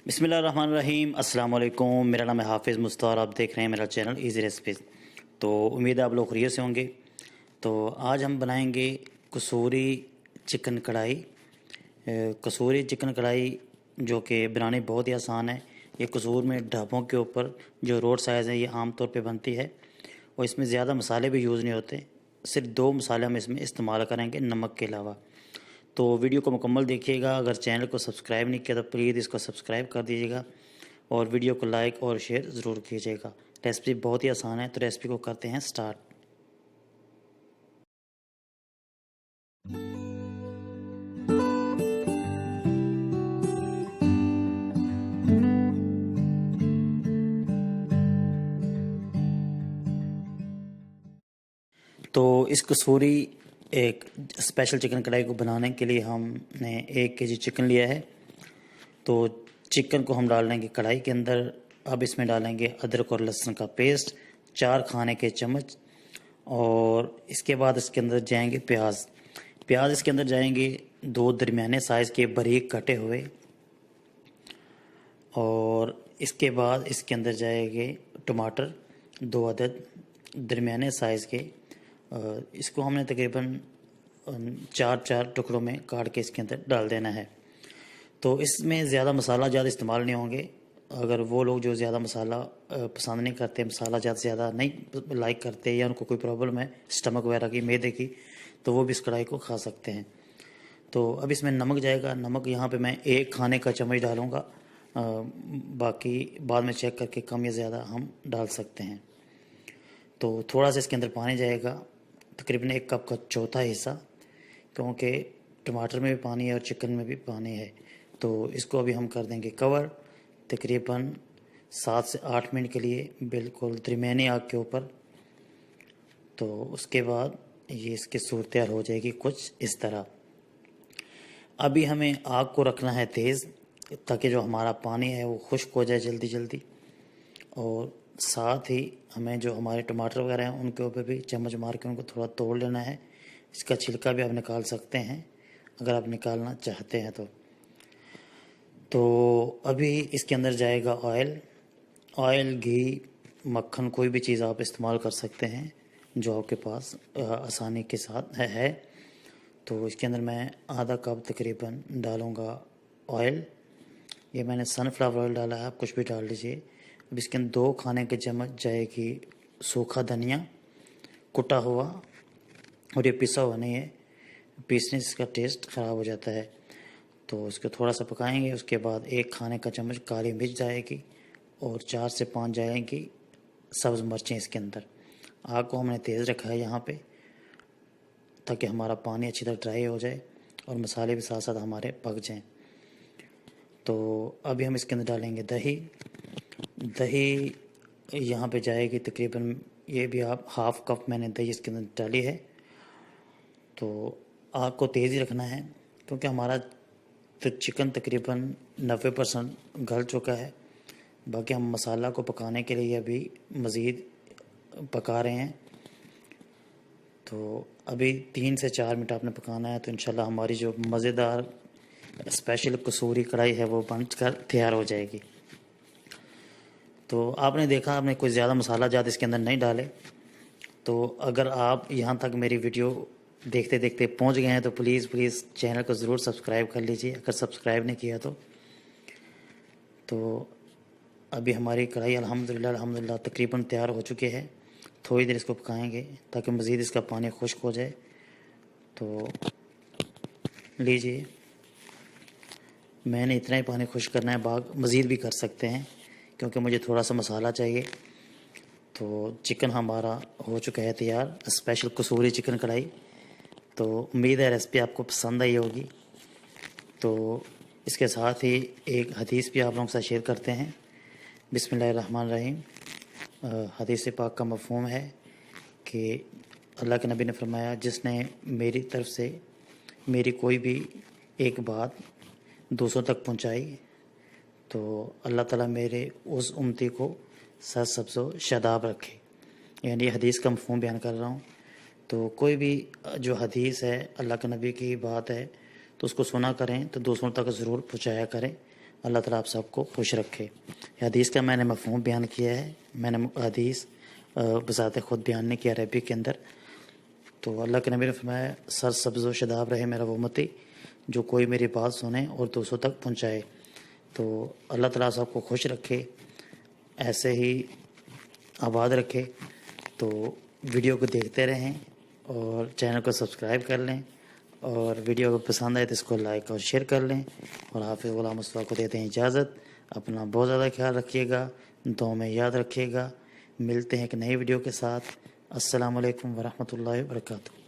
बिस्मिल्लाहिर्रहमानिर्रहीम अस्सलाम वालेकुम। मेरा नाम है हाफिज़ मुस्तफ़ा और आप देख रहे हैं मेरा चैनल इजी रेसिपीज़। तो उम्मीद है आप लोग खैरियत से होंगे। तो आज हम बनाएंगे कसूरी चिकन कढ़ाई। कसूरी चिकन कढ़ाई जो कि बनानी बहुत ही आसान है। ये कसूर में ढाबों के ऊपर जो रोड साइड है ये आम तौर पे बनती है और इसमें ज़्यादा मसाले भी यूज़ नहीं होते। सिर्फ दो मसाले हम इसमें इस्तेमाल करेंगे नमक के अलावा। तो वीडियो को मुकम्मल देखिएगा। अगर चैनल को सब्सक्राइब नहीं किया तो प्लीज़ इसको सब्सक्राइब कर दीजिएगा और वीडियो को लाइक और शेयर ज़रूर कीजिएगा। रेसिपी बहुत ही आसान है, तो रेसिपी को करते हैं स्टार्ट। तो इस कसूरी एक स्पेशल चिकन कढ़ाई को बनाने के लिए हमने 1 केजी चिकन लिया है। तो चिकन को हम डाल देंगे कढ़ाई के अंदर। अब इसमें डालेंगे अदरक और लहसुन का पेस्ट 4 खाने के चम्मच और इसके बाद इसके अंदर जाएंगे प्याज। प्याज इसके अंदर जाएंगे 2 दरमियाने साइज़ के बारीक कटे हुए और इसके बाद इसके अंदर जाएंगे टमाटर 2 अदद दरमियाने साइज़ के। इसको हमने तकरीबन 4 टुकड़ों में काट के इसके अंदर डाल देना है। तो इसमें ज़्यादा मसाला ज़्यादा इस्तेमाल नहीं होंगे। अगर वो लोग जो ज़्यादा मसाला पसंद नहीं करते, मसाला ज़्यादा नहीं लाइक करते या उनको कोई प्रॉब्लम है स्टमक वगैरह की, मैदे की, तो वो भी इस कढ़ाई को खा सकते हैं। तो अब इसमें नमक जाएगा। नमक यहाँ पे मैं 1 खाने का चम्मच डालूँगा, बाकी बाद में चेक करके कम या ज़्यादा हम डाल सकते हैं। तो थोड़ा सा इसके अंदर पानी जाएगा, तकरीबन 1 कप का चौथा हिस्सा, क्योंकि टमाटर में भी पानी है और चिकन में भी पानी है। तो इसको अभी हम कर देंगे कवर तकरीबन 7 से 8 मिनट के लिए, बिल्कुल दरमियानी आग के ऊपर। तो उसके बाद ये इसकी सूरत तैयार हो जाएगी कुछ इस तरह। अभी हमें आग को रखना है तेज़, ताकि जो हमारा पानी है वो खुश्क हो जाए जल्दी जल्दी। और साथ ही हमें जो हमारे टमाटर वगैरह हैं उनके ऊपर भी चम्मच मार के उनको थोड़ा तोड़ लेना है। इसका छिलका भी आप निकाल सकते हैं अगर आप निकालना चाहते हैं तो अभी इसके अंदर जाएगा ऑयल, घी, मक्खन, कोई भी चीज़ आप इस्तेमाल कर सकते हैं जो आपके पास आसानी के साथ है। तो इसके अंदर मैं आधा कप तकरीबन डालूँगा ऑयल। ये मैंने सनफ्लावर ऑयल डाला है, आप कुछ भी डाल लीजिए। अब इसके अंदर 2 खाने के चम्मच जाएगी सूखा धनिया कुटा हुआ, और ये पिसा हुआ नहीं है, पीसने से इसका टेस्ट ख़राब हो जाता है। तो इसको थोड़ा सा पकाएंगे। उसके बाद 1 खाने का चम्मच काली मिर्च जाएगी और 4 से 5 जाएंगी सब्ज़ मिर्चें इसके अंदर। आग को हमने तेज़ रखा है यहाँ पे, ताकि हमारा पानी अच्छी तरह ड्राई हो जाए और मसाले भी साथ साथ हमारे पक जाएं। तो अभी हम इसके अंदर डालेंगे दही यहाँ पे जाएगी तकरीबन, ये भी आप हाफ़ कप मैंने दही इसके अंदर डाली है। तो आग को तेज़ ही रखना है, क्योंकि हमारा तो चिकन तकरीबन 90% गल चुका है। बाकी हम मसाला को पकाने के लिए अभी मज़ीद पका रहे हैं। तो अभी 3 से 4 मिनट आपने पकाना है, तो इंशाल्लाह हमारी जो मज़ेदार स्पेशल कसूरी कढ़ाई है वो बनकर तैयार हो जाएगी। तो आपने देखा, आपने कोई ज़्यादा मसाला ज़्यादा इसके अंदर नहीं डाले। तो अगर आप यहाँ तक मेरी वीडियो देखते देखते पहुँच गए हैं तो प्लीज़ चैनल को ज़रूर सब्सक्राइब कर लीजिए, अगर सब्सक्राइब नहीं किया तो अभी हमारी कढ़ाई अल्हम्दुलिल्लाह तकरीबन तैयार हो चुकी है। थोड़ी देर इसको पकाएंगे ताकि मज़ीद इसका पानी खुश्क हो जाए। तो लीजिए, मैंने इतना ही पानी खुश्क करना है, मज़ीद भी कर सकते हैं क्योंकि मुझे थोड़ा सा मसाला चाहिए। तो चिकन हमारा हो चुका है तैयार, स्पेशल कसूरी चिकन कढ़ाई। तो उम्मीद है रेसिपी आपको पसंद आई होगी। तो इसके साथ ही एक हदीस भी आप लोगों के साथ शेयर करते हैं। बिस्मिल्लाहिर्रहमानिर्रहीम। हदीस पाक का मफ़हूम है कि अल्लाह के नबी ने फरमाया, जिसने मेरी तरफ से मेरी कोई भी एक बात दूसरों तक पहुंचाई तो अल्लाह ताला मेरे उस उम्मती को सब्ज़ो शादाब रखे। यानी हदीस का मफ़हूम बयान कर रहा हूँ। तो कोई भी जो हदीस है, अल्लाह के नबी की बात है, तो उसको सुना करें तो दूसरों तक ज़रूर पहुँचाया करें अल्लाह ताला आप सबको खुश रखे। हदीस का मैंने मफ़हूम बयान किया है, मैंने हदीस बज़ाते ख़ुद बयान नहीं किया अरबी के अंदर। तो अल्लाह के नबी ने फरमाया, सर सब्ज़ व शदाब रहे मेरा वो उम्मती जो कोई मेरी बात सुने और दूसरों तक पहुँचाए। तो अल्लाह ताला सबको खुश रखे, ऐसे ही आबाद रखे। तो वीडियो को देखते रहें और चैनल को सब्सक्राइब कर लें, और वीडियो को पसंद आए तो इसको लाइक और शेयर कर लें। और हाफिज़ ग़ुलाम मुस्तफ़ा को देते हैं इजाज़त। अपना बहुत ज़्यादा ख्याल रखिएगा, दुआ में याद रखिएगा। मिलते हैं एक नई वीडियो के साथ। अस्सलामु अलैकुम वरहमतुल्लाहि वबरकातुहू।